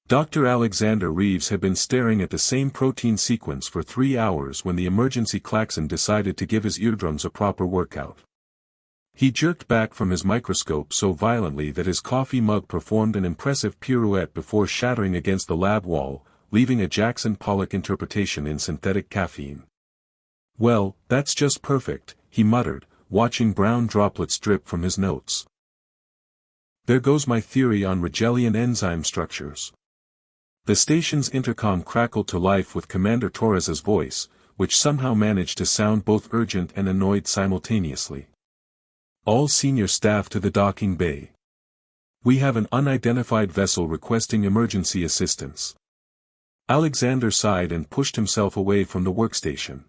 Dr. Alexander Reeves had been staring at the same protein sequence for 3 hours when the emergency klaxon decided to give his eardrums a proper workout. He jerked back from his microscope so violently that his coffee mug performed an impressive pirouette before shattering against the lab wall, leaving a Jackson Pollock interpretation in synthetic caffeine. "Well, that's just perfect," he muttered, watching brown droplets drip from his notes. "There goes my theory on Rigelian enzyme structures." The station's intercom crackled to life with Commander Torres's voice, which somehow managed to sound both urgent and annoyed simultaneously. "All senior staff to the docking bay. We have an unidentified vessel requesting emergency assistance." Alexander sighed and pushed himself away from the workstation.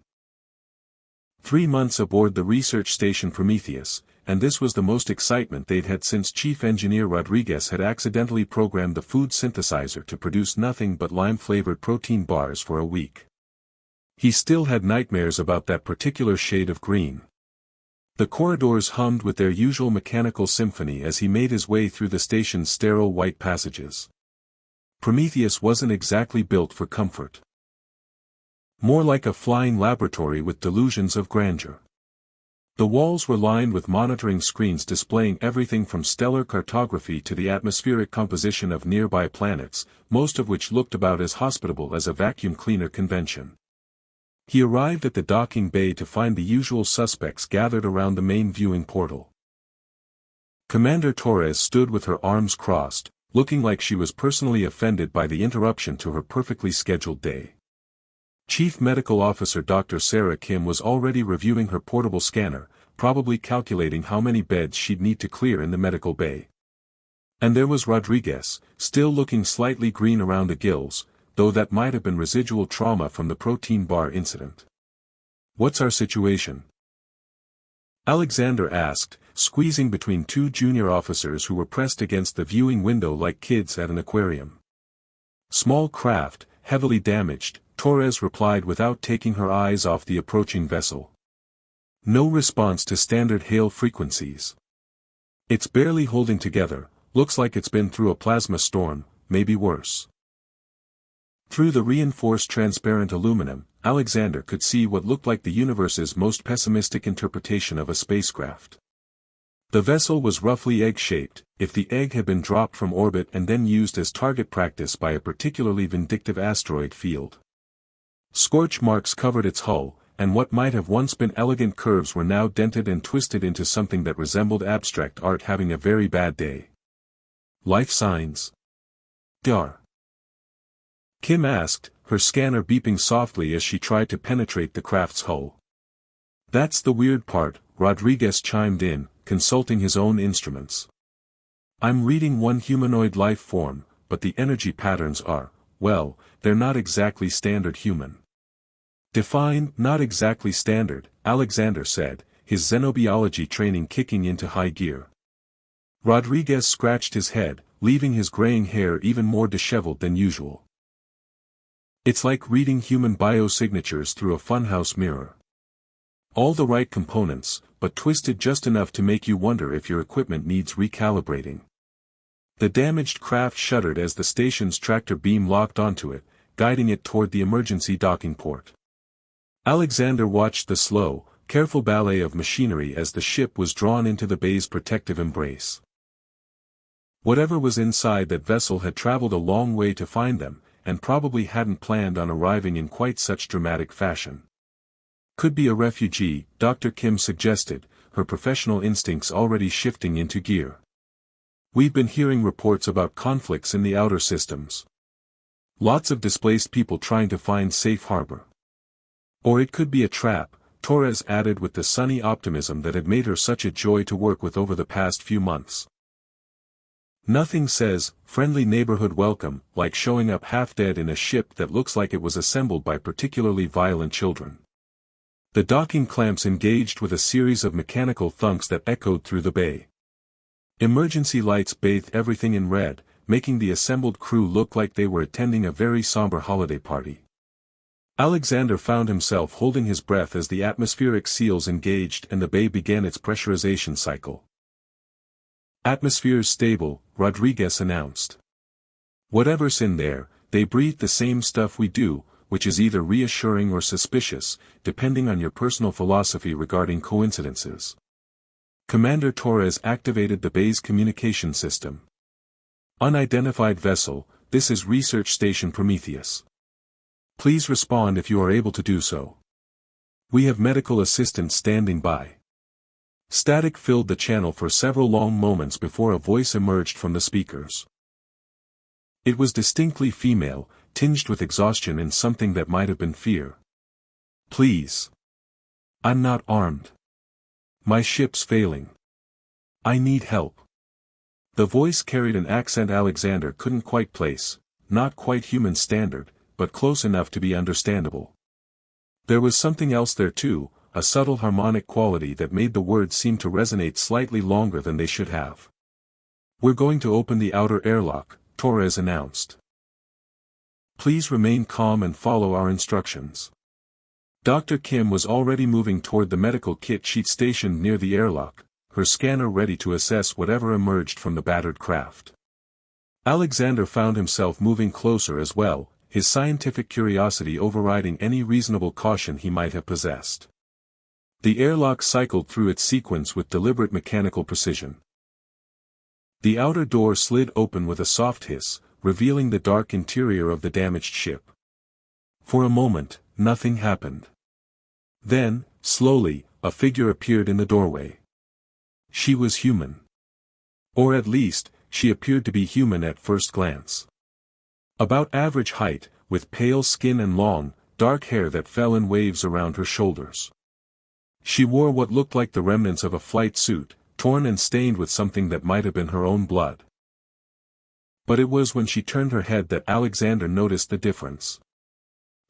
3 months aboard the research station Prometheus, and this was the most excitement they'd had since Chief Engineer Rodriguez had accidentally programmed the food synthesizer to produce nothing but lime-flavored protein bars for a week. He still had nightmares about that particular shade of green. The corridors hummed with their usual mechanical symphony as he made his way through the station's sterile white passages. Prometheus wasn't exactly built for comfort. More like a flying laboratory with delusions of grandeur. The walls were lined with monitoring screens displaying everything from stellar cartography to the atmospheric composition of nearby planets, most of which looked about as hospitable as a vacuum cleaner convention. He arrived at the docking bay to find the usual suspects gathered around the main viewing portal. Commander Torres stood with her arms crossed, looking like she was personally offended by the interruption to her perfectly scheduled day. Chief Medical Officer Dr. Sarah Kim was already reviewing her portable scanner, probably calculating how many beds she'd need to clear in the medical bay. And there was Rodriguez, still looking slightly green around the gills, though that might have been residual trauma from the protein bar incident. "What's our situation?" Alexander asked, squeezing between 2 junior officers who were pressed against the viewing window like kids at an aquarium. "Small craft, heavily damaged," Torres replied without taking her eyes off the approaching vessel. "No response to standard hail frequencies. It's barely holding together, looks like it's been through a plasma storm, maybe worse." Through the reinforced transparent aluminum, Alexander could see what looked like the universe's most pessimistic interpretation of a spacecraft. The vessel was roughly egg-shaped, if the egg had been dropped from orbit and then used as target practice by a particularly vindictive asteroid field. Scorch marks covered its hull, and what might have once been elegant curves were now dented and twisted into something that resembled abstract art having a very bad day. "Life signs?" "Dar?" Kim asked, her scanner beeping softly as she tried to penetrate the craft's hull. "That's the weird part," Rodriguez chimed in, consulting his own instruments. "I'm reading one humanoid life form, but the energy patterns are, well, they're not exactly standard human." "Define, not exactly standard," Alexander said, his xenobiology training kicking into high gear. Rodriguez scratched his head, leaving his graying hair even more disheveled than usual. "It's like reading human biosignatures through a funhouse mirror. All the right components, but twisted just enough to make you wonder if your equipment needs recalibrating." The damaged craft shuddered as the station's tractor beam locked onto it, guiding it toward the emergency docking port. Alexander watched the slow, careful ballet of machinery as the ship was drawn into the bay's protective embrace. Whatever was inside that vessel had traveled a long way to find them, and probably hadn't planned on arriving in quite such dramatic fashion. "Could be a refugee," Dr. Kim suggested, her professional instincts already shifting into gear. "We've been hearing reports about conflicts in the outer systems. Lots of displaced people trying to find safe harbor. Or it could be a trap," Torres added with the sunny optimism that had made her such a joy to work with over the past few months. "Nothing says, friendly neighborhood welcome, like showing up half-dead in a ship that looks like it was assembled by particularly violent children." The docking clamps engaged with a series of mechanical thunks that echoed through the bay. Emergency lights bathed everything in red, making the assembled crew look like they were attending a very somber holiday party. Alexander found himself holding his breath as the atmospheric seals engaged and the bay began its pressurization cycle. "Atmosphere's stable," Rodriguez announced. Whatever's in there, they breathe the same stuff we do, which is either reassuring or suspicious, depending on your personal philosophy regarding coincidences. Commander Torres activated the bay's communication system. Unidentified vessel, this is Research Station Prometheus. Please respond if you are able to do so. We have medical assistants standing by. Static filled the channel for several long moments before a voice emerged from the speakers. It was distinctly female, tinged with exhaustion and something that might have been fear. Please. I'm not armed. My ship's failing. I need help. The voice carried an accent Alexander couldn't quite place, not quite human standard, but close enough to be understandable. There was something else there too, a subtle harmonic quality that made the words seem to resonate slightly longer than they should have. We're going to open the outer airlock, Torres announced. Please remain calm and follow our instructions. Dr. Kim was already moving toward the medical kit sheet stationed near the airlock, her scanner ready to assess whatever emerged from the battered craft. Alexander found himself moving closer as well, his scientific curiosity overriding any reasonable caution he might have possessed. The airlock cycled through its sequence with deliberate mechanical precision. The outer door slid open with a soft hiss, revealing the dark interior of the damaged ship. For a moment, nothing happened. Then, slowly, a figure appeared in the doorway. She was human. Or at least, she appeared to be human at first glance. About average height, with pale skin and long, dark hair that fell in waves around her shoulders. She wore what looked like the remnants of a flight suit, torn and stained with something that might have been her own blood. But it was when she turned her head that Alexander noticed the difference.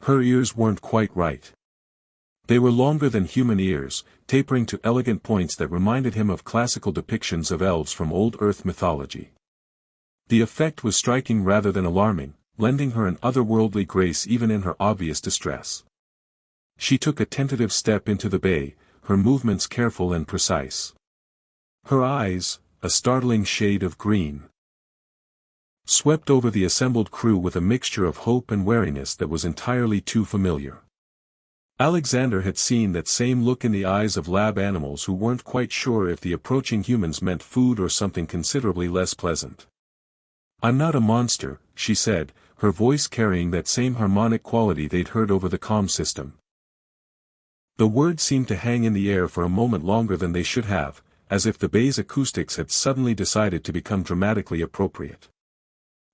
Her ears weren't quite right. They were longer than human ears, tapering to elegant points that reminded him of classical depictions of elves from old Earth mythology. The effect was striking rather than alarming, lending her an otherworldly grace even in her obvious distress. She took a tentative step into the bay, her movements careful and precise. Her eyes, a startling shade of green, swept over the assembled crew with a mixture of hope and wariness that was entirely too familiar. Alexander had seen that same look in the eyes of lab animals who weren't quite sure if the approaching humans meant food or something considerably less pleasant. I'm not a monster, she said, her voice carrying that same harmonic quality they'd heard over the comm system. The words seemed to hang in the air for a moment longer than they should have, as if the bay's acoustics had suddenly decided to become dramatically appropriate.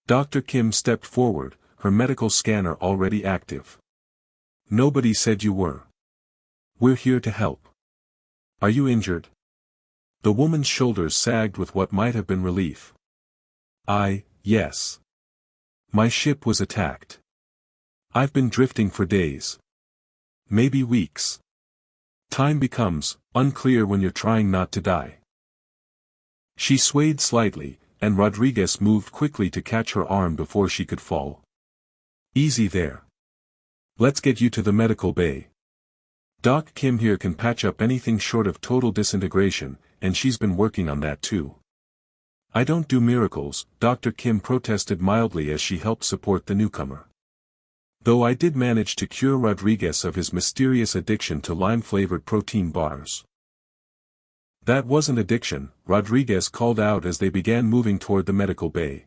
Dr. Kim stepped forward, her medical scanner already active. Nobody said you were. We're here to help. Are you injured? The woman's shoulders sagged with what might have been relief. Yes. My ship was attacked. I've been drifting for days. Maybe weeks. Time becomes unclear when you're trying not to die. She swayed slightly, and Rodriguez moved quickly to catch her arm before she could fall. Easy there. Let's get you to the medical bay. Doc Kim here can patch up anything short of total disintegration, and she's been working on that too. I don't do miracles, Dr. Kim protested mildly as she helped support the newcomer. Though I did manage to cure Rodriguez of his mysterious addiction to lime-flavored protein bars. That wasn't addiction, Rodriguez called out as they began moving toward the medical bay.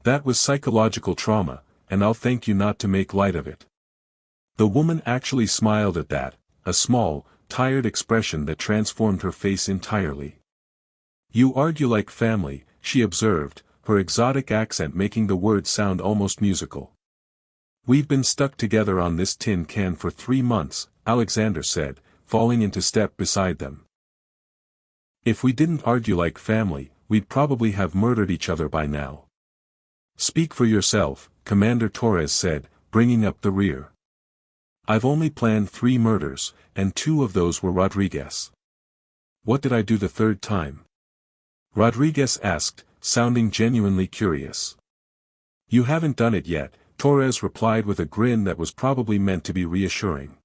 That was psychological trauma, and I'll thank you not to make light of it. The woman actually smiled at that, a small, tired expression that transformed her face entirely. You argue like family, she observed, her exotic accent making the words sound almost musical. We've been stuck together on this tin can for 3 months, Alexander said, falling into step beside them. If we didn't argue like family, we'd probably have murdered each other by now. Speak for yourself, Commander Torres said, bringing up the rear. I've only planned 3 murders, and 2 of those were Rodriguez. What did I do the 3rd time? Rodriguez asked, sounding genuinely curious. You haven't done it yet, Torres replied with a grin that was probably meant to be reassuring.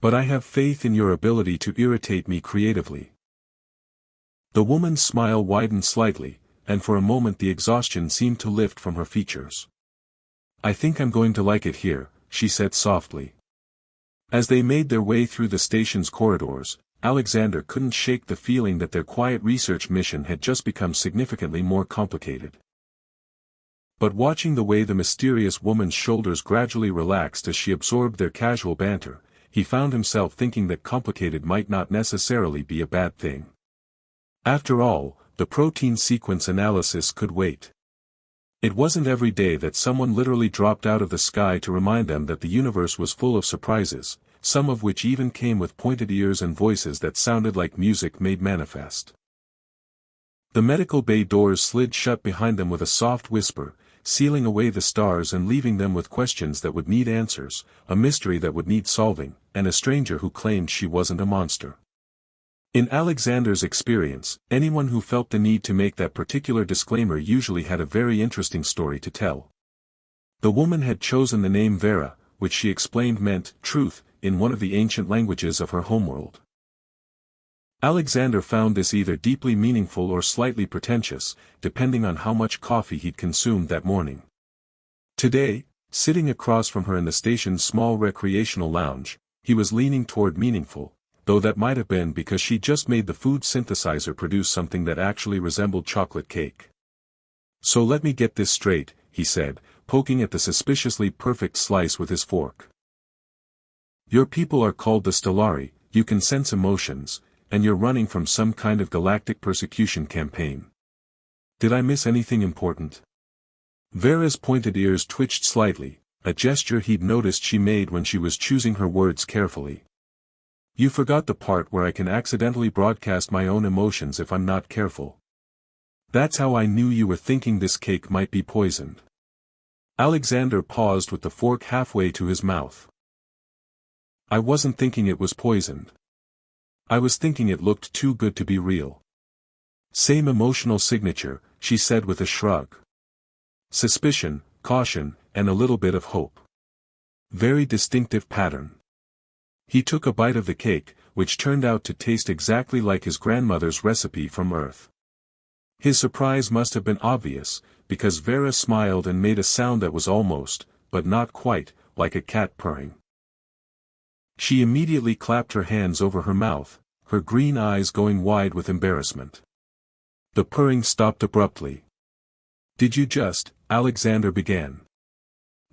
But I have faith in your ability to irritate me creatively. The woman's smile widened slightly, and for a moment the exhaustion seemed to lift from her features. "I think I'm going to like it here," she said softly. As they made their way through the station's corridors, Alexander couldn't shake the feeling that their quiet research mission had just become significantly more complicated. But watching the way the mysterious woman's shoulders gradually relaxed as she absorbed their casual banter, he found himself thinking that complicated might not necessarily be a bad thing. After all, the protein sequence analysis could wait. It wasn't every day that someone literally dropped out of the sky to remind them that the universe was full of surprises, some of which even came with pointed ears and voices that sounded like music made manifest. The medical bay doors slid shut behind them with a soft whisper, sealing away the stars and leaving them with questions that would need answers, a mystery that would need solving, and a stranger who claimed she wasn't a monster. In Alexander's experience, anyone who felt the need to make that particular disclaimer usually had a very interesting story to tell. The woman had chosen the name Vera, which she explained meant truth, in one of the ancient languages of her homeworld. Alexander found this either deeply meaningful or slightly pretentious, depending on how much coffee he'd consumed that morning. Today, sitting across from her in the station's small recreational lounge, he was leaning toward meaningful, though that might have been because she just made the food synthesizer produce something that actually resembled chocolate cake. "So let me get this straight," he said, poking at the suspiciously perfect slice with his fork. "Your people are called the Stellari, you can sense emotions, and you're running from some kind of galactic persecution campaign. Did I miss anything important?" Vera's pointed ears twitched slightly, a gesture he'd noticed she made when she was choosing her words carefully. "You forgot the part where I can accidentally broadcast my own emotions if I'm not careful. That's how I knew you were thinking this cake might be poisoned." Alexander paused with the fork halfway to his mouth. "I wasn't thinking it was poisoned. I was thinking it looked too good to be real." "Same emotional signature," she said with a shrug. "Suspicion, caution, and a little bit of hope. Very distinctive pattern." He took a bite of the cake, which turned out to taste exactly like his grandmother's recipe from Earth. His surprise must have been obvious, because Vera smiled and made a sound that was almost, but not quite, like a cat purring. She immediately clapped her hands over her mouth, her green eyes going wide with embarrassment. The purring stopped abruptly. "Did you just?" Alexander began.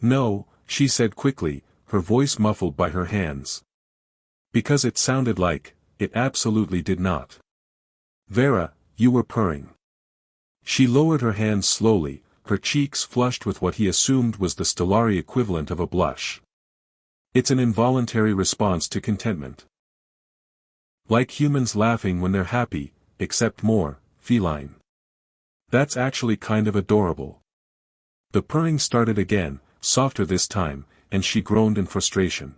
"No," she said quickly, her voice muffled by her hands. "Because it sounded like, it absolutely did not. Vera, you were purring." She lowered her hands slowly, her cheeks flushed with what he assumed was the Stellari equivalent of a blush. "It's an involuntary response to contentment. Like humans laughing when they're happy, except more feline. That's actually kind of adorable." The purring started again, softer this time, and she groaned in frustration.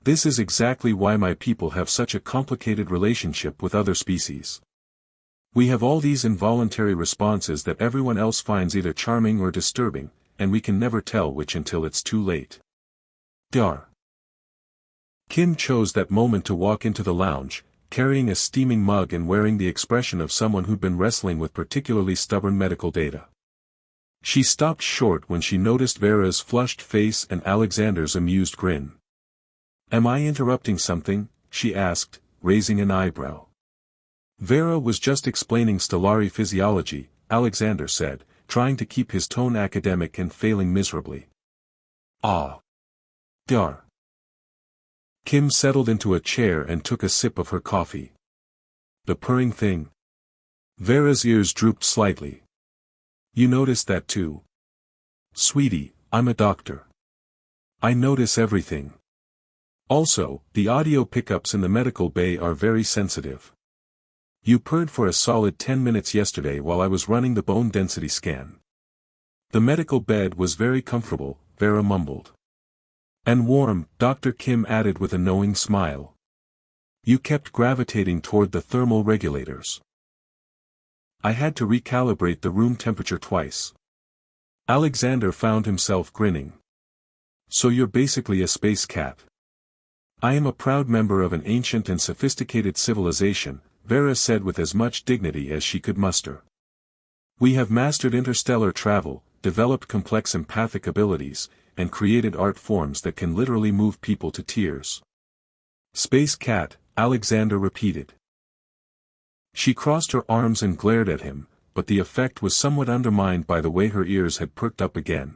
"This is exactly why my people have such a complicated relationship with other species. We have all these involuntary responses that everyone else finds either charming or disturbing, and we can never tell which until it's too late." Dar. Kim chose that moment to walk into the lounge, carrying a steaming mug and wearing the expression of someone who'd been wrestling with particularly stubborn medical data. She stopped short when she noticed Vera's flushed face and Alexander's amused grin. "Am I interrupting something?" she asked, raising an eyebrow. "Vera was just explaining Stellari physiology," Alexander said, trying to keep his tone academic and failing miserably. "Ah. Dar." Kim settled into a chair and took a sip of her coffee. "The purring thing?" Vera's ears drooped slightly. "You noticed that too?" "Sweetie, I'm a doctor. I notice everything. Also, the audio pickups in the medical bay are very sensitive. You purred for a solid 10 minutes yesterday while I was running the bone density scan." "The medical bed was very comfortable," Vera mumbled. "And warm," Dr. Kim added with a knowing smile. "You kept gravitating toward the thermal regulators. I had to recalibrate the room temperature twice." Alexander found himself grinning. "So you're basically a space cat." "I am a proud member of an ancient and sophisticated civilization," Vera said with as much dignity as she could muster. We have mastered interstellar travel, developed complex empathic abilities, and created art forms that can literally move people to tears. Space Cat, Alexander repeated. She crossed her arms and glared at him, but the effect was somewhat undermined by the way her ears had perked up again.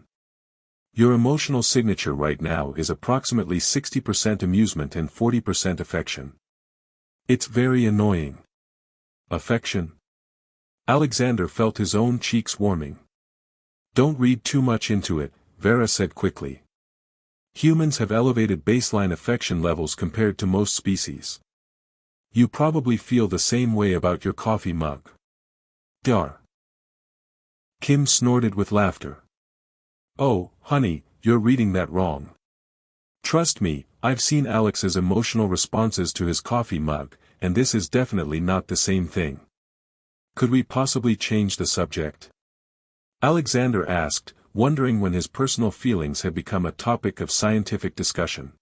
Your emotional signature right now is approximately 60% amusement and 40% affection. It's very annoying. Affection? Alexander felt his own cheeks warming. Don't read too much into it, Vera said quickly. Humans have elevated baseline affection levels compared to most species. You probably feel the same way about your coffee mug. Dar. Kim snorted with laughter. Oh, honey, you're reading that wrong. Trust me, I've seen Alex's emotional responses to his coffee mug, and this is definitely not the same thing. Could we possibly change the subject? Alexander asked, wondering when his personal feelings had become a topic of scientific discussion.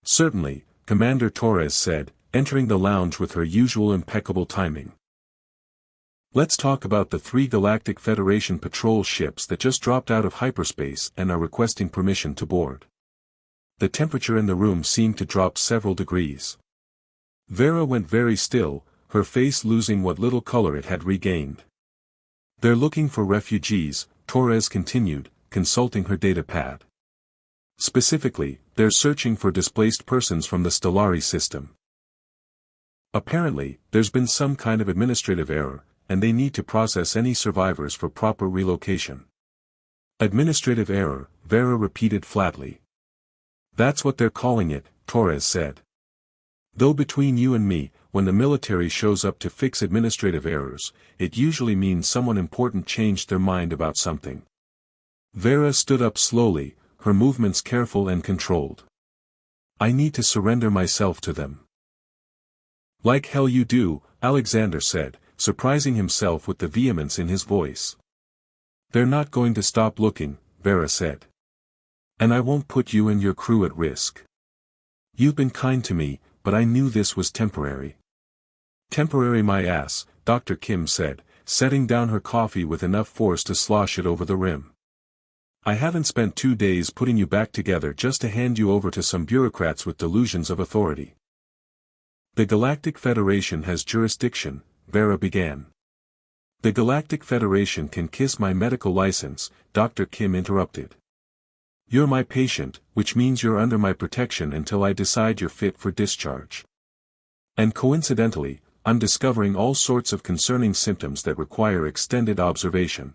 Certainly, Commander Torres said, entering the lounge with her usual impeccable timing. Let's talk about the 3 Galactic Federation patrol ships that just dropped out of hyperspace and are requesting permission to board. The temperature in the room seemed to drop several degrees. Vera went very still, her face losing what little color it had regained. They're looking for refugees, Torres continued, consulting her datapad. Specifically, they're searching for displaced persons from the Stellari system. Apparently, there's been some kind of administrative error, and they need to process any survivors for proper relocation. Administrative error, Vera repeated flatly. That's what they're calling it, Torres said. Though between you and me, when the military shows up to fix administrative errors, it usually means someone important changed their mind about something. Vera stood up slowly, her movements careful and controlled. I need to surrender myself to them. Like hell you do, Alexander said, surprising himself with the vehemence in his voice. They're not going to stop looking, Vera said. And I won't put you and your crew at risk. You've been kind to me, but I knew this was temporary. Temporary my ass, Dr. Kim said, setting down her coffee with enough force to slosh it over the rim. I haven't spent 2 days putting you back together just to hand you over to some bureaucrats with delusions of authority. The Galactic Federation has jurisdiction, Vera began. The Galactic Federation can kiss my medical license, Dr. Kim interrupted. You're my patient, which means you're under my protection until I decide you're fit for discharge. And coincidentally, I'm discovering all sorts of concerning symptoms that require extended observation.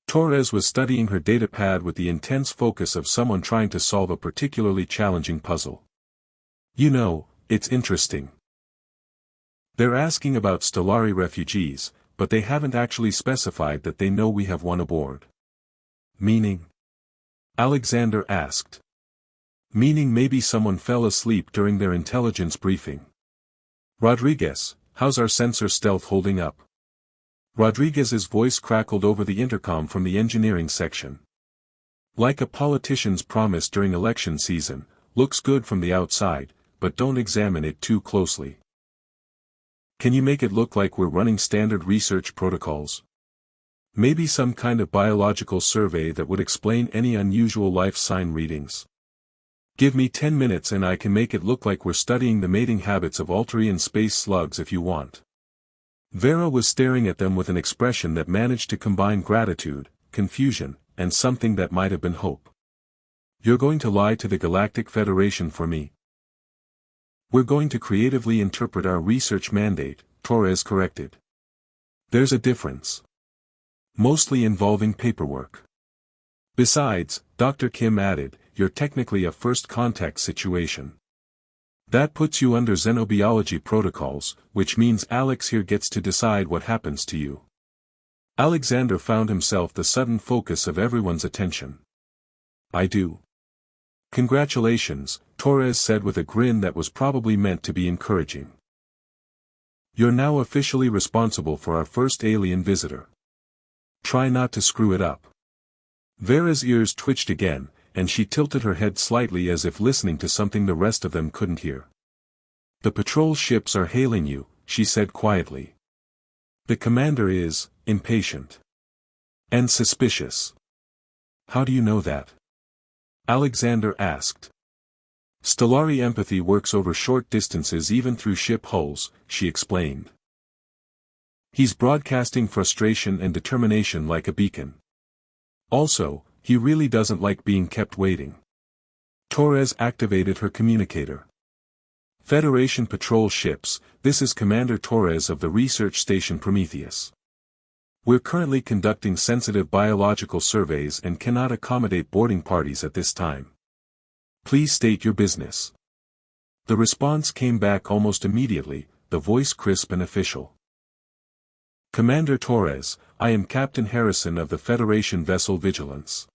Torres was studying her datapad with the intense focus of someone trying to solve a particularly challenging puzzle. You know, it's interesting. They're asking about Stellari refugees, but they haven't actually specified that they know we have one aboard. Meaning? Alexander asked. Meaning maybe someone fell asleep during their intelligence briefing. Rodriguez, how's our sensor stealth holding up? Rodriguez's voice crackled over the intercom from the engineering section. Like a politician's promise during election season, looks good from the outside, but don't examine it too closely. Can you make it look like we're running standard research protocols? Maybe some kind of biological survey that would explain any unusual life sign readings. Give me 10 minutes and I can make it look like we're studying the mating habits of Alterian space slugs if you want. Vera was staring at them with an expression that managed to combine gratitude, confusion, and something that might have been hope. You're going to lie to the Galactic Federation for me? We're going to creatively interpret our research mandate, Torres corrected. There's a difference. Mostly involving paperwork. Besides, Dr. Kim added, you're technically a first contact situation. That puts you under xenobiology protocols, which means Alex here gets to decide what happens to you. Alexander found himself the sudden focus of everyone's attention. I do. Congratulations, Torres said with a grin that was probably meant to be encouraging. You're now officially responsible for our first alien visitor. Try not to screw it up. Vera's ears twitched again, and she tilted her head slightly as if listening to something the rest of them couldn't hear. The patrol ships are hailing you, she said quietly. The commander is, impatient, and suspicious. How do you know that? Alexander asked. Stellari empathy works over short distances even through ship hulls, she explained. He's broadcasting frustration and determination like a beacon. Also, he really doesn't like being kept waiting. Torres activated her communicator. Federation patrol ships, this is Commander Torres of the research station Prometheus. We're currently conducting sensitive biological surveys and cannot accommodate boarding parties at this time. Please state your business. The response came back almost immediately, the voice crisp and official. Commander Torres, I am Captain Harrison of the Federation vessel Vigilance.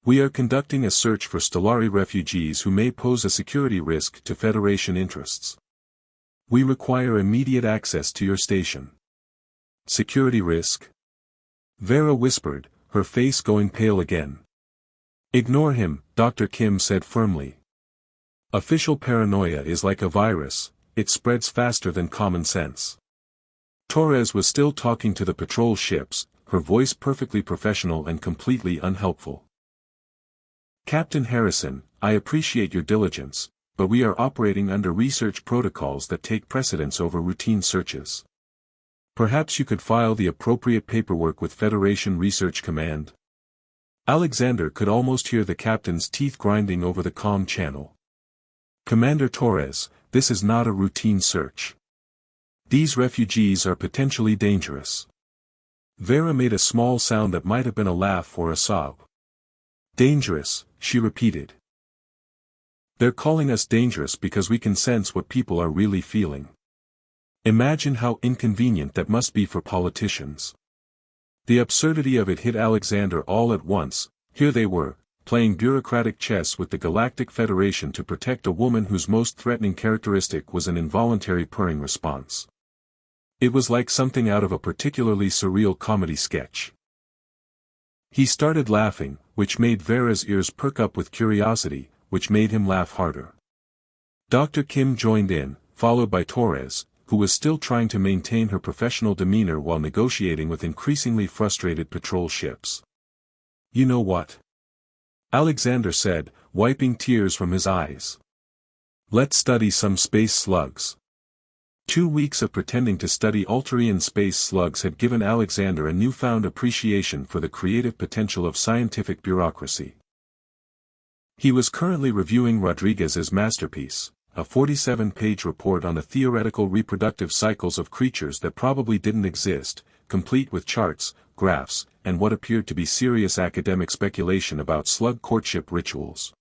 We are conducting a search for Stellari refugees who may pose a security risk to Federation interests. We require immediate access to your station. Security risk? Vera whispered, her face going pale again. Ignore him, Dr. Kim said firmly. Official paranoia is like a virus, it spreads faster than common sense. Torres was still talking to the patrol ships, her voice perfectly professional and completely unhelpful. Captain Harrison, I appreciate your diligence, but we are operating under research protocols that take precedence over routine searches. Perhaps you could file the appropriate paperwork with Federation Research Command. Alexander could almost hear the captain's teeth grinding over the comm channel. Commander Torres, this is not a routine search. These refugees are potentially dangerous. Vera made a small sound that might have been a laugh or a sob. Dangerous, she repeated. They're calling us dangerous because we can sense what people are really feeling. Imagine how inconvenient that must be for politicians. The absurdity of it hit Alexander all at once. Here they were, playing bureaucratic chess with the Galactic Federation to protect a woman whose most threatening characteristic was an involuntary purring response. It was like something out of a particularly surreal comedy sketch. He started laughing, which made Vera's ears perk up with curiosity, which made him laugh harder. Dr. Kim joined in, followed by Torres, who was still trying to maintain her professional demeanor while negotiating with increasingly frustrated patrol ships. You know what? Alexander said, wiping tears from his eyes. Let's study some space slugs. 2 weeks of pretending to study Alterian space slugs had given Alexander a newfound appreciation for the creative potential of scientific bureaucracy. He was currently reviewing Rodriguez's masterpiece, a 47-page report on the theoretical reproductive cycles of creatures that probably didn't exist, complete with charts, graphs, and what appeared to be serious academic speculation about slug courtship rituals.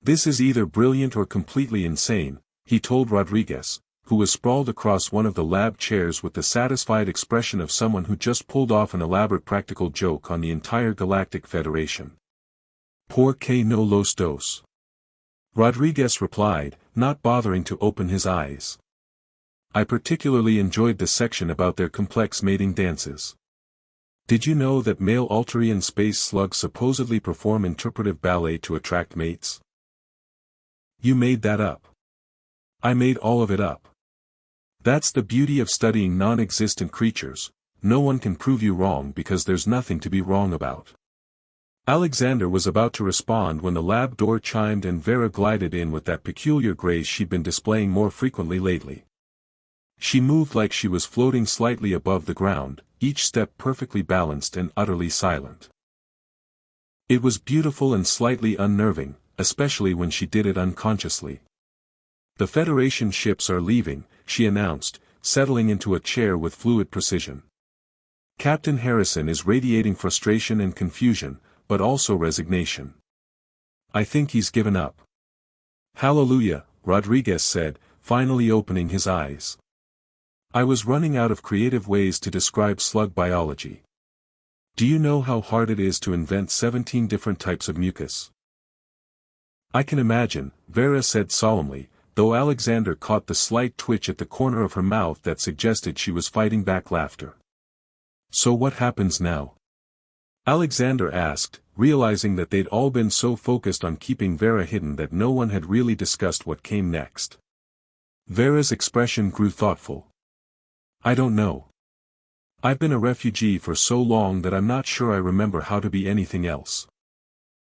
This is either brilliant or completely insane, he told Rodriguez, who was sprawled across one of the lab chairs with the satisfied expression of someone who just pulled off an elaborate practical joke on the entire Galactic Federation. Por qué no los dos? Rodriguez replied, not bothering to open his eyes. I particularly enjoyed the section about their complex mating dances. Did you know that male Alterian space slugs supposedly perform interpretive ballet to attract mates? You made that up. I made all of it up. That's the beauty of studying non-existent creatures, no one can prove you wrong because there's nothing to be wrong about. Alexander was about to respond when the lab door chimed and Vera glided in with that peculiar grace she'd been displaying more frequently lately. She moved like she was floating slightly above the ground, each step perfectly balanced and utterly silent. It was beautiful and slightly unnerving, especially when she did it unconsciously. The Federation ships are leaving, she announced, settling into a chair with fluid precision. Captain Harrison is radiating frustration and confusion, but also resignation. I think he's given up. Hallelujah, Rodriguez said, finally opening his eyes. I was running out of creative ways to describe slug biology. Do you know how hard it is to invent 17 different types of mucus? I can imagine, Vera said solemnly, though Alexander caught the slight twitch at the corner of her mouth that suggested she was fighting back laughter. So what happens now? Alexander asked, realizing that they'd all been so focused on keeping Vera hidden that no one had really discussed what came next. Vera's expression grew thoughtful. I don't know. I've been a refugee for so long that I'm not sure I remember how to be anything else.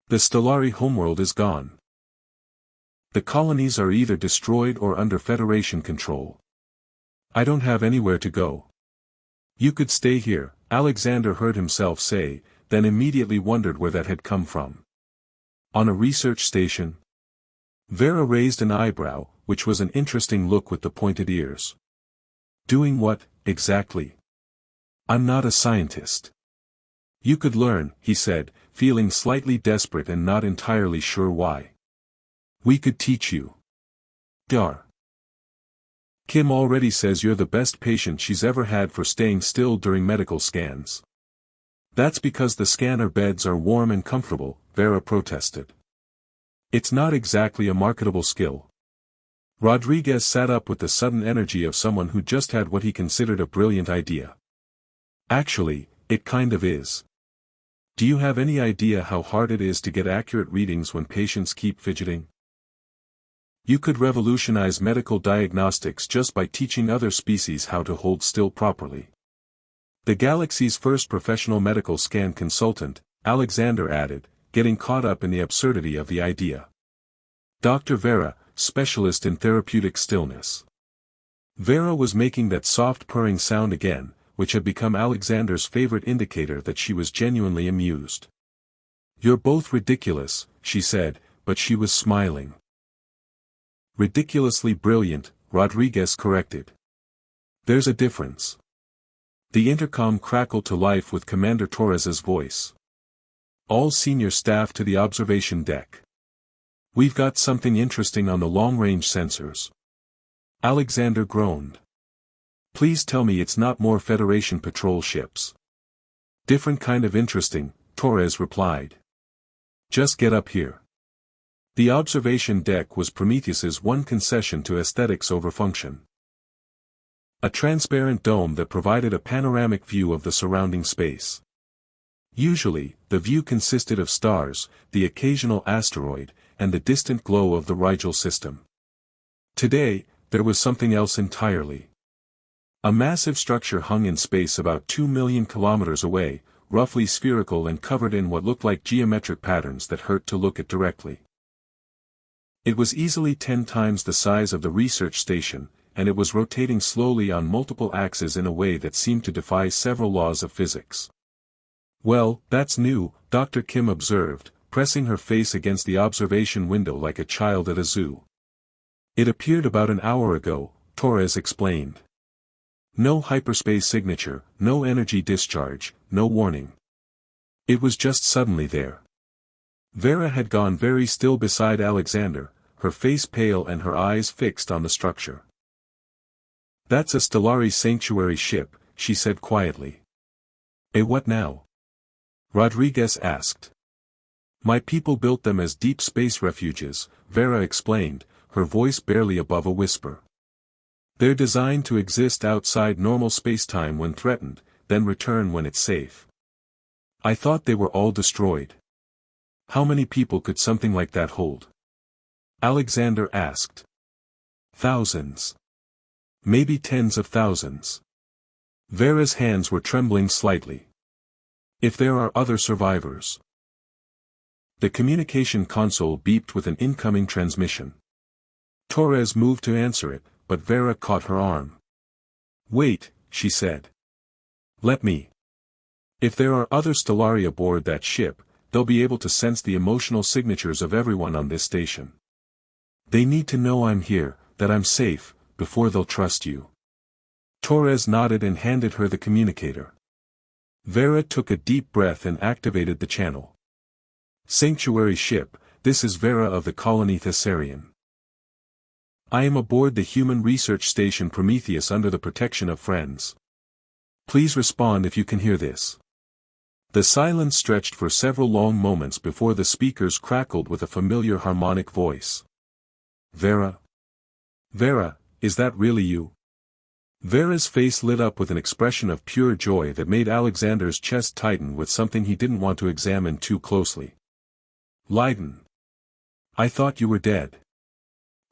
The Stellari homeworld is gone. The colonies are either destroyed or under Federation control. I don't have anywhere to go. You could stay here, Alexander heard himself say, then immediately wondered where that had come from. On a research station? Vera raised an eyebrow, which was an interesting look with the pointed ears. Doing what, exactly? I'm not a scientist. You could learn, he said, feeling slightly desperate and not entirely sure why. We could teach you. Dar. Kim already says you're the best patient she's ever had for staying still during medical scans. That's because the scanner beds are warm and comfortable, Vera protested. It's not exactly a marketable skill. Rodriguez sat up with the sudden energy of someone who just had what he considered a brilliant idea. Actually, it kind of is. Do you have any idea how hard it is to get accurate readings when patients keep fidgeting? You could revolutionize medical diagnostics just by teaching other species how to hold still properly. The galaxy's first professional medical scan consultant, Alexander added, getting caught up in the absurdity of the idea. Dr. Vera, specialist in therapeutic stillness. Vera was making that soft purring sound again, which had become Alexander's favorite indicator that she was genuinely amused. You're both ridiculous, she said, but she was smiling. Ridiculously brilliant, Rodriguez corrected. There's a difference. The intercom crackled to life with Commander Torres's voice. All senior staff to the observation deck. We've got something interesting on the long-range sensors. Alexander groaned. Please tell me it's not more Federation patrol ships. Different kind of interesting, Torres replied. Just get up here. The observation deck was Prometheus's one concession to aesthetics over function. A transparent dome that provided a panoramic view of the surrounding space. Usually, the view consisted of stars, the occasional asteroid, and the distant glow of the Rigel system. Today, there was something else entirely. A massive structure hung in space about 2 million kilometers away, roughly spherical and covered in what looked like geometric patterns that hurt to look at directly. It was easily 10 times the size of the research station, and it was rotating slowly on multiple axes in a way that seemed to defy several laws of physics. Well, that's new, Dr. Kim observed, pressing her face against the observation window like a child at a zoo. It appeared about an hour ago, Torres explained. No hyperspace signature, no energy discharge, no warning. It was just suddenly there. Vera had gone very still beside Alexander, her face pale and her eyes fixed on the structure. That's a Stellari sanctuary ship, she said quietly. What now? Rodriguez asked. My people built them as deep space refuges, Vera explained, her voice barely above a whisper. They're designed to exist outside normal spacetime when threatened, then return when it's safe. I thought they were all destroyed. How many people could something like that hold? Alexander asked. Thousands. Maybe tens of thousands. Vera's hands were trembling slightly. If there are other survivors. The communication console beeped with an incoming transmission. Torres moved to answer it, but Vera caught her arm. Wait, she said. Let me. If there are other Stellari aboard that ship, they'll be able to sense the emotional signatures of everyone on this station. They need to know I'm here, that I'm safe, before they'll trust you. Torres nodded and handed her the communicator. Vera took a deep breath and activated the channel. Sanctuary ship, this is Vera of the colony Thessarian. I am aboard the human research station Prometheus under the protection of friends. Please respond if you can hear this. The silence stretched for several long moments before the speakers crackled with a familiar harmonic voice. Vera? Vera, is that really you? Vera's face lit up with an expression of pure joy that made Alexander's chest tighten with something he didn't want to examine too closely. Leiden. I thought you were dead.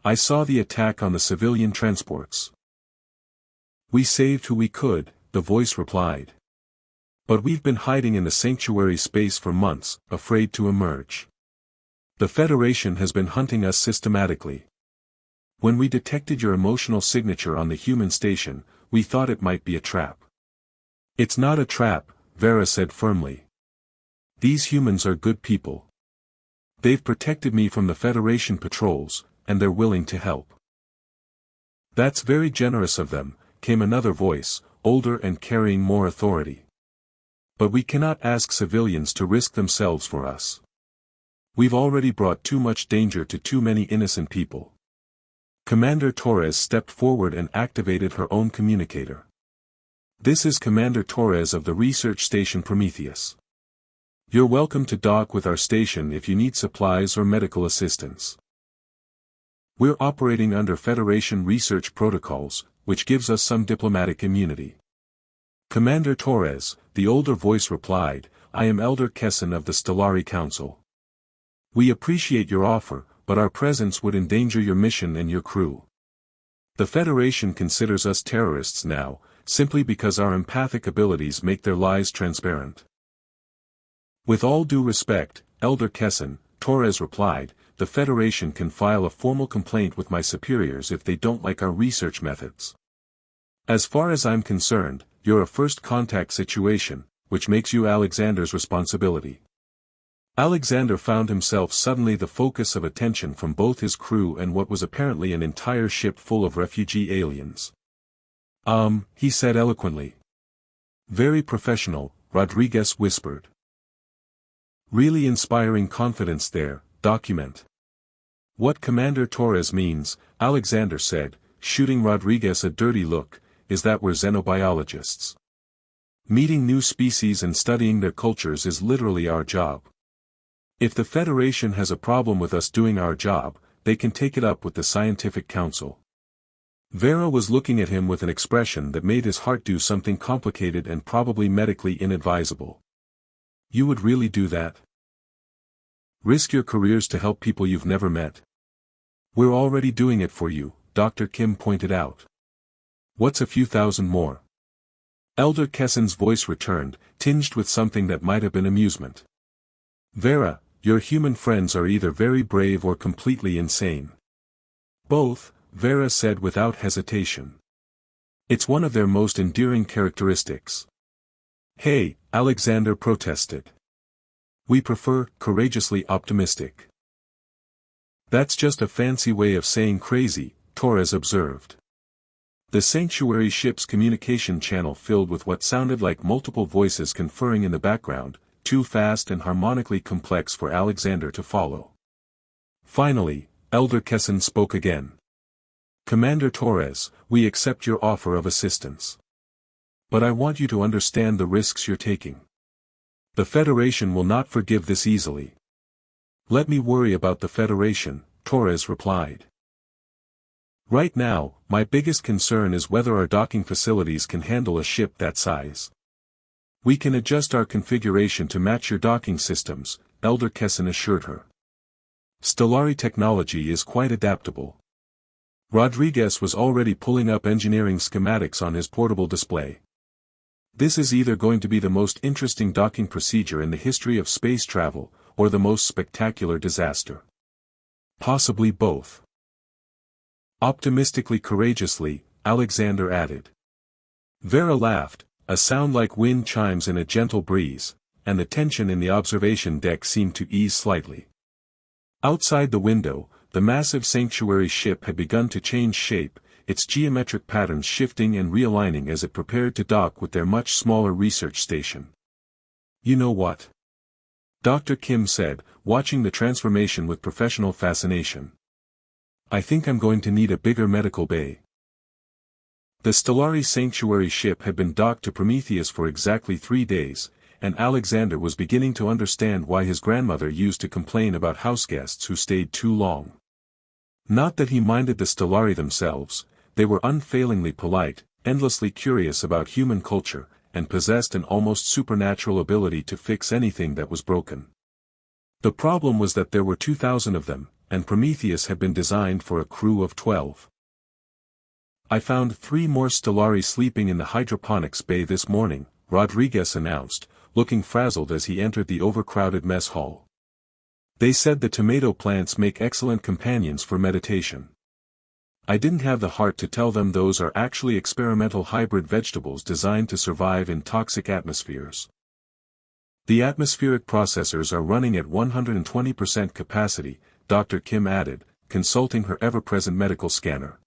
I saw the attack on the civilian transports. We saved who we could, the voice replied. But we've been hiding in the sanctuary space for months, afraid to emerge. The Federation has been hunting us systematically. When we detected your emotional signature on the human station, we thought it might be a trap. It's not a trap, Vera said firmly. These humans are good people. They've protected me from the Federation patrols, and they're willing to help. That's very generous of them, came another voice, older and carrying more authority. But we cannot ask civilians to risk themselves for us. We've already brought too much danger to too many innocent people. Commander Torres stepped forward and activated her own communicator. This is Commander Torres of the research station Prometheus. You're welcome to dock with our station if you need supplies or medical assistance. We're operating under Federation research protocols, which gives us some diplomatic immunity. Commander Torres, the older voice replied, I am Elder Kessin of the Stellari Council. We appreciate your offer, but our presence would endanger your mission and your crew. The Federation considers us terrorists now, simply because our empathic abilities make their lies transparent. With all due respect, Elder Kessin, Torres replied, the Federation can file a formal complaint with my superiors if they don't like our research methods. As far as I'm concerned, you're a first contact situation, which makes you Alexander's responsibility. Alexander found himself suddenly the focus of attention from both his crew and what was apparently an entire ship full of refugee aliens. He said eloquently. Very professional, Rodriguez whispered. Really inspiring confidence there, document. What Commander Torres means, Alexander said, shooting Rodriguez a dirty look, is that we're xenobiologists. Meeting new species and studying their cultures is literally our job. If the Federation has a problem with us doing our job, they can take it up with the Scientific Council. Vera was looking at him with an expression that made his heart do something complicated and probably medically inadvisable. You would really do that? Risk your careers to help people you've never met? We're already doing it for you, Dr. Kim pointed out. What's a few thousand more? Elder Kessin's voice returned, tinged with something that might have been amusement. Vera, your human friends are either very brave or completely insane. Both, Vera said without hesitation. It's one of their most endearing characteristics. Hey, Alexander protested. We prefer courageously optimistic. That's just a fancy way of saying crazy, Torres observed. The sanctuary ship's communication channel filled with what sounded like multiple voices conferring in the background, too fast and harmonically complex for Alexander to follow. Finally, Elder Kessin spoke again. Commander Torres, we accept your offer of assistance. But I want you to understand the risks you're taking. The Federation will not forgive this easily. Let me worry about the Federation, Torres replied. Right now, my biggest concern is whether our docking facilities can handle a ship that size. We can adjust our configuration to match your docking systems, Elder Kessin assured her. Stellari technology is quite adaptable. Rodriguez was already pulling up engineering schematics on his portable display. This is either going to be the most interesting docking procedure in the history of space travel, or the most spectacular disaster. Possibly both. Optimistically courageously, Alexander added. Vera laughed, a sound like wind chimes in a gentle breeze, and the tension in the observation deck seemed to ease slightly. Outside the window, the massive sanctuary ship had begun to change shape, its geometric patterns shifting and realigning as it prepared to dock with their much smaller research station. You know what? Dr. Kim said, watching the transformation with professional fascination. I think I'm going to need a bigger medical bay. The Stellari sanctuary ship had been docked to Prometheus for exactly 3 days, and Alexander was beginning to understand why his grandmother used to complain about houseguests who stayed too long. Not that he minded the Stellari themselves, they were unfailingly polite, endlessly curious about human culture, and possessed an almost supernatural ability to fix anything that was broken. The problem was that there were 2,000 of them, and Prometheus had been designed for a crew of 12. I found 3 more Stellari sleeping in the hydroponics bay this morning, Rodriguez announced, looking frazzled as he entered the overcrowded mess hall. They said the tomato plants make excellent companions for meditation. I didn't have the heart to tell them those are actually experimental hybrid vegetables designed to survive in toxic atmospheres. The atmospheric processors are running at 120% capacity, Dr. Kim added, consulting her ever-present medical scanner.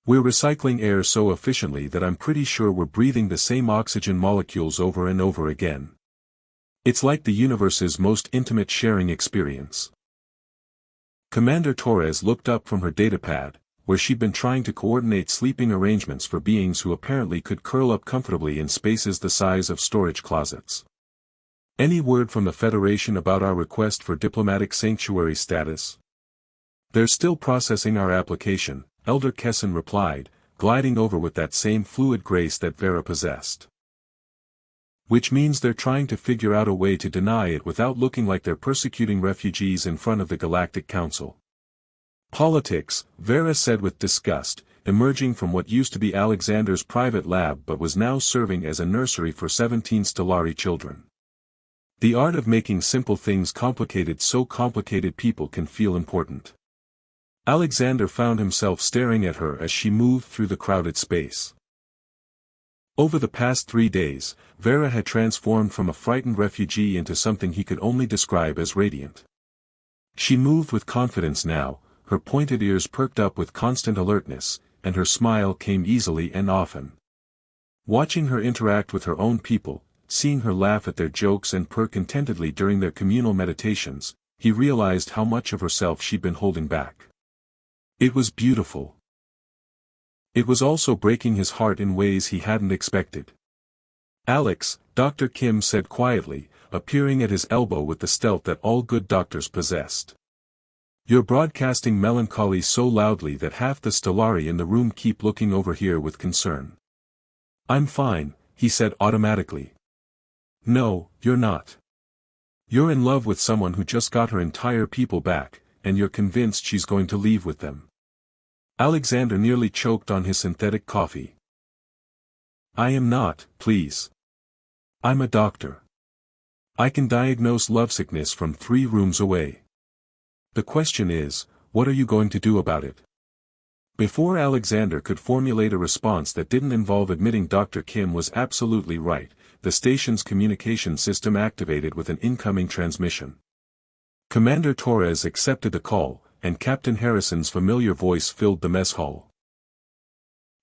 We're recycling air so efficiently that I'm pretty sure we're breathing the same oxygen molecules over and over again. It's like the universe's most intimate sharing experience. Commander Torres looked up from her datapad, where she'd been trying to coordinate sleeping arrangements for beings who apparently could curl up comfortably in spaces the size of storage closets. Any word from the Federation about our request for diplomatic sanctuary status? They're still processing our application, Elder Kessin replied, gliding over with that same fluid grace that Vera possessed. Which means they're trying to figure out a way to deny it without looking like they're persecuting refugees in front of the Galactic Council. Politics, Vera said with disgust, emerging from what used to be Alexander's private lab but was now serving as a nursery for 17 Stellari children. The art of making simple things complicated so complicated people can feel important. Alexander found himself staring at her as she moved through the crowded space. Over the past 3 days, Vera had transformed from a frightened refugee into something he could only describe as radiant. She moved with confidence now, her pointed ears perked up with constant alertness, and her smile came easily and often. Watching her interact with her own people, seeing her laugh at their jokes and purr contentedly during their communal meditations, he realized how much of herself she'd been holding back. It was beautiful. It was also breaking his heart in ways he hadn't expected. Alex, Dr. Kim said quietly, appearing at his elbow with the stealth that all good doctors possessed. You're broadcasting melancholy so loudly that half the Stellari in the room keep looking over here with concern. I'm fine, he said automatically. No, you're not. You're in love with someone who just got her entire people back, and you're convinced she's going to leave with them. Alexander nearly choked on his synthetic coffee. I am not, please. I'm a doctor. I can diagnose lovesickness from 3 rooms away. The question is, what are you going to do about it? Before Alexander could formulate a response that didn't involve admitting Dr. Kim was absolutely right, the station's communication system activated with an incoming transmission. Commander Torres accepted the call, and Captain Harrison's familiar voice filled the mess hall.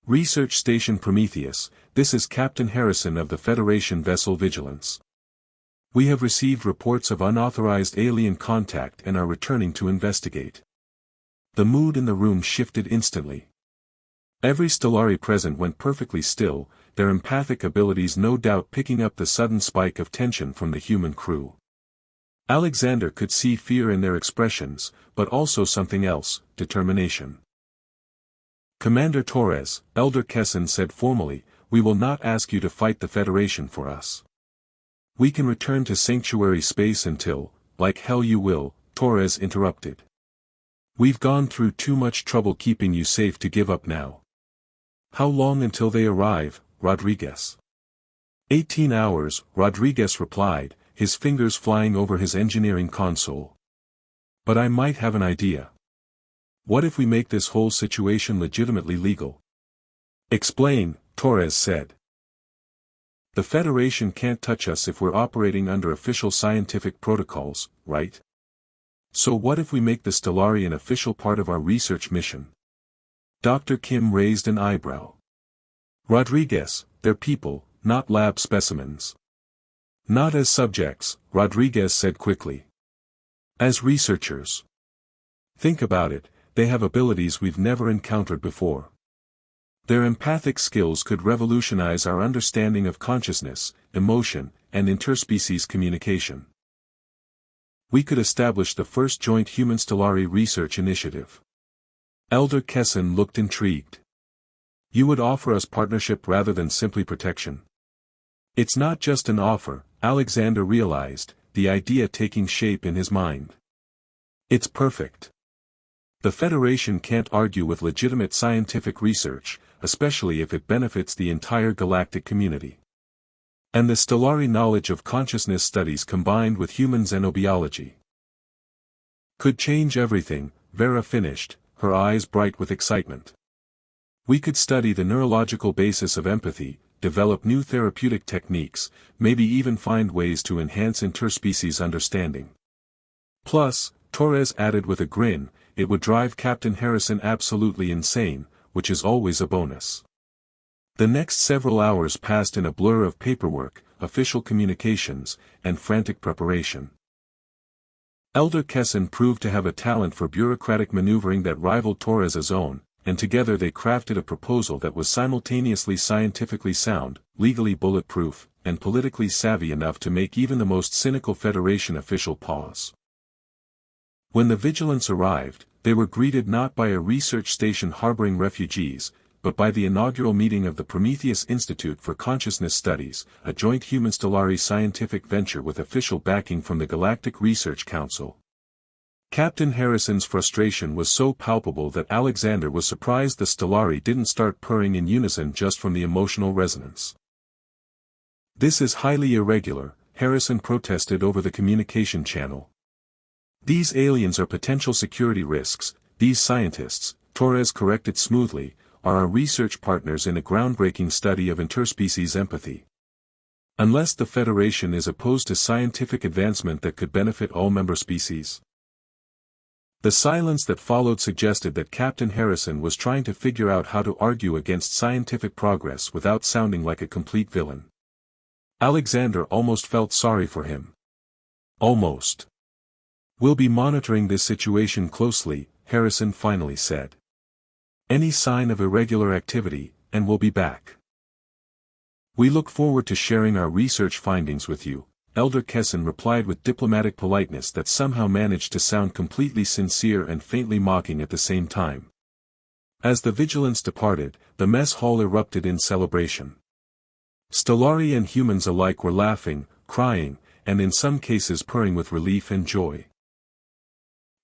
Research Station Prometheus, this is Captain Harrison of the Federation vessel Vigilance. We have received reports of unauthorized alien contact and are returning to investigate. The mood in the room shifted instantly. Every Stellari present went perfectly still, their empathic abilities no doubt picking up the sudden spike of tension from the human crew. Alexander could see fear in their expressions, but also something else, determination. Commander Torres, Elder Kessin said formally, we will not ask you to fight the Federation for us. We can return to sanctuary space until, like hell you will, Torres interrupted. We've gone through too much trouble keeping you safe to give up now. How long until they arrive, Rodriguez? 18 hours, Rodriguez replied, his fingers flying over his engineering console. But I might have an idea. What if we make this whole situation legitimately legal? Explain, Torres said. The Federation can't touch us if we're operating under official scientific protocols, right? So what if we make the Stellari an official part of our research mission? Dr. Kim raised an eyebrow. Rodriguez, they're people, not lab specimens. Not as subjects, Rodriguez said quickly. As researchers. Think about it, they have abilities we've never encountered before. Their empathic skills could revolutionize our understanding of consciousness, emotion, and interspecies communication. We could establish the first joint human Stellari research initiative. Elder Kessin looked intrigued. You would offer us partnership rather than simply protection. It's not just an offer, Alexander realized, the idea taking shape in his mind. It's perfect. The Federation can't argue with legitimate scientific research, especially if it benefits the entire galactic community. And the Stellari knowledge of consciousness studies combined with human xenobiology could change everything, Vera finished, her eyes bright with excitement. We could study the neurological basis of empathy, develop new therapeutic techniques, maybe even find ways to enhance interspecies understanding. Plus, Torres added with a grin, it would drive Captain Harrison absolutely insane, which is always a bonus. The next several hours passed in a blur of paperwork, official communications, and frantic preparation. Elder Kessin proved to have a talent for bureaucratic maneuvering that rivaled Torres's own, and together they crafted a proposal that was simultaneously scientifically sound, legally bulletproof, and politically savvy enough to make even the most cynical Federation official pause. When the Vigilance arrived, they were greeted not by a research station harboring refugees, but by the inaugural meeting of the Prometheus Institute for Consciousness Studies, a joint human-Stellari scientific venture with official backing from the Galactic Research Council. Captain Harrison's frustration was so palpable that Alexander was surprised the Stellari didn't start purring in unison just from the emotional resonance. "This is highly irregular," Harrison protested over the communication channel. "These aliens are potential security risks. These scientists," Torres corrected smoothly, "are our research partners in a groundbreaking study of interspecies empathy. Unless the Federation is opposed to scientific advancement that could benefit all member species." The silence that followed suggested that Captain Harrison was trying to figure out how to argue against scientific progress without sounding like a complete villain. Alexander almost felt sorry for him. Almost. "We'll be monitoring this situation closely," Harrison finally said. "Any sign of irregular activity, and we'll be back. We look forward to sharing our research findings with you," Elder Kessin replied with diplomatic politeness that somehow managed to sound completely sincere and faintly mocking at the same time. As the Vigilance departed, the mess hall erupted in celebration. Stellari and humans alike were laughing, crying, and in some cases purring with relief and joy.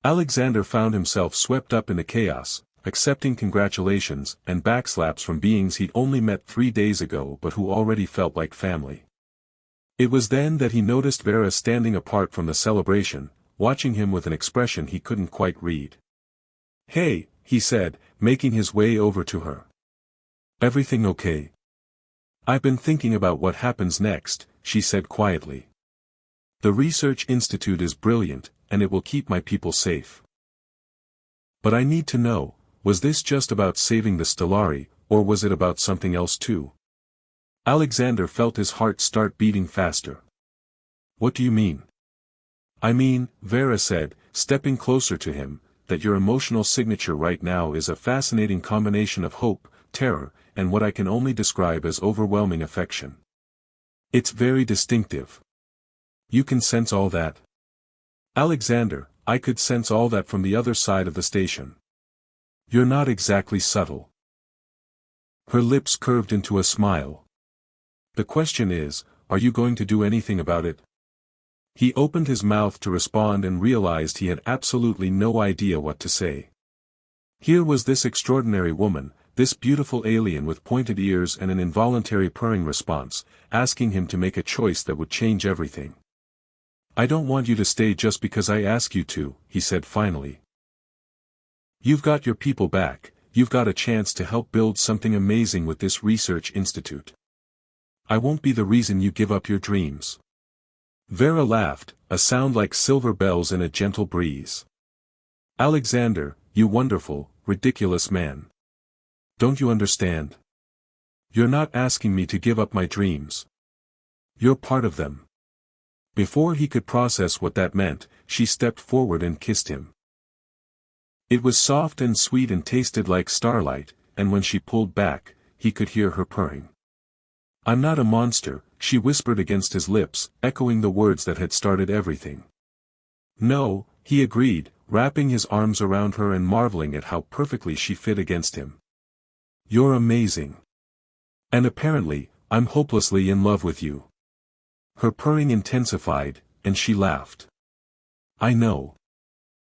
Alexander found himself swept up in the chaos, accepting congratulations and backslaps from beings he'd only met 3 days ago but who already felt like family. It was then that he noticed Vera standing apart from the celebration, watching him with an expression he couldn't quite read. "Hey," he said, making his way over to her. "Everything okay?" "I've been thinking about what happens next," she said quietly. "The Research Institute is brilliant, and it will keep my people safe. But I need to know, was this just about saving the Stellari, or was it about something else too?" Alexander felt his heart start beating faster. "What do you mean?" "I mean," Vera said, stepping closer to him, "that your emotional signature right now is a fascinating combination of hope, terror, and what I can only describe as overwhelming affection. It's very distinctive. You can sense all that?" "Alexander, I could sense all that from the other side of the station." "You're not exactly subtle." Her lips curved into a smile. "The question is, are you going to do anything about it?" He opened his mouth to respond and realized he had absolutely no idea what to say. Here was this extraordinary woman, this beautiful alien with pointed ears and an involuntary purring response, asking him to make a choice that would change everything. "I don't want you to stay just because I ask you to," he said finally. "You've got your people back, you've got a chance to help build something amazing with this research institute. I won't be the reason you give up your dreams." Vera laughed, a sound like silver bells in a gentle breeze. "Alexander, you wonderful, ridiculous man. Don't you understand? You're not asking me to give up my dreams. You're part of them." Before he could process what that meant, she stepped forward and kissed him. It was soft and sweet and tasted like starlight, and when she pulled back, he could hear her purring. "I'm not a monster," she whispered against his lips, echoing the words that had started everything. "No," he agreed, wrapping his arms around her and marveling at how perfectly she fit against him. "You're amazing. And apparently, I'm hopelessly in love with you." Her purring intensified, and she laughed. "I know.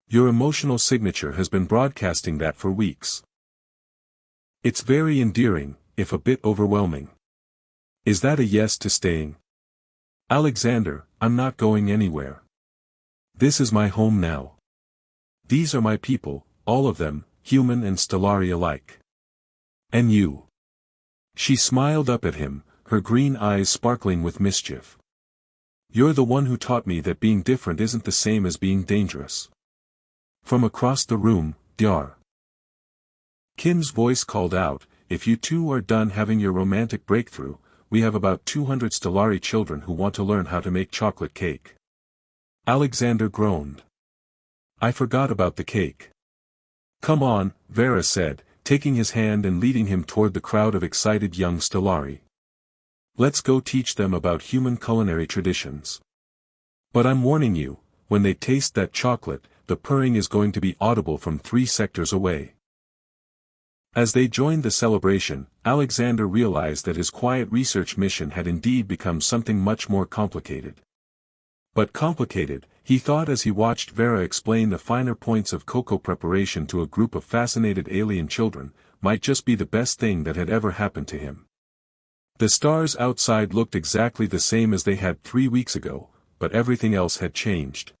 Your emotional signature has been broadcasting that for weeks. It's very endearing, if a bit overwhelming. Is that a yes to staying? Alexander, I'm not going anywhere. This is my home now. These are my people, all of them, human and Stellari alike. And you? She smiled up at him, her green eyes sparkling with mischief. You're the one who taught me that being different isn't the same as being dangerous. From across the room, Dyar. Kim's voice called out, if you two are done having your romantic breakthrough, we have about 200 Stellari children who want to learn how to make chocolate cake. Alexander groaned. I forgot about the cake. Come on, Vera said, taking his hand and leading him toward the crowd of excited young Stellari. Let's go teach them about human culinary traditions. But I'm warning you, when they taste that chocolate, the purring is going to be audible from 3 sectors away. As they joined the celebration, Alexander realized that his quiet research mission had indeed become something much more complicated. But complicated, he thought as he watched Vera explain the finer points of cocoa preparation to a group of fascinated alien children, might just be the best thing that had ever happened to him. The stars outside looked exactly the same as they had 3 weeks ago, but everything else had changed.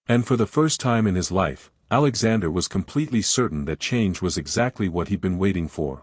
And for the first time in his life, Alexander was completely certain that change was exactly what he'd been waiting for.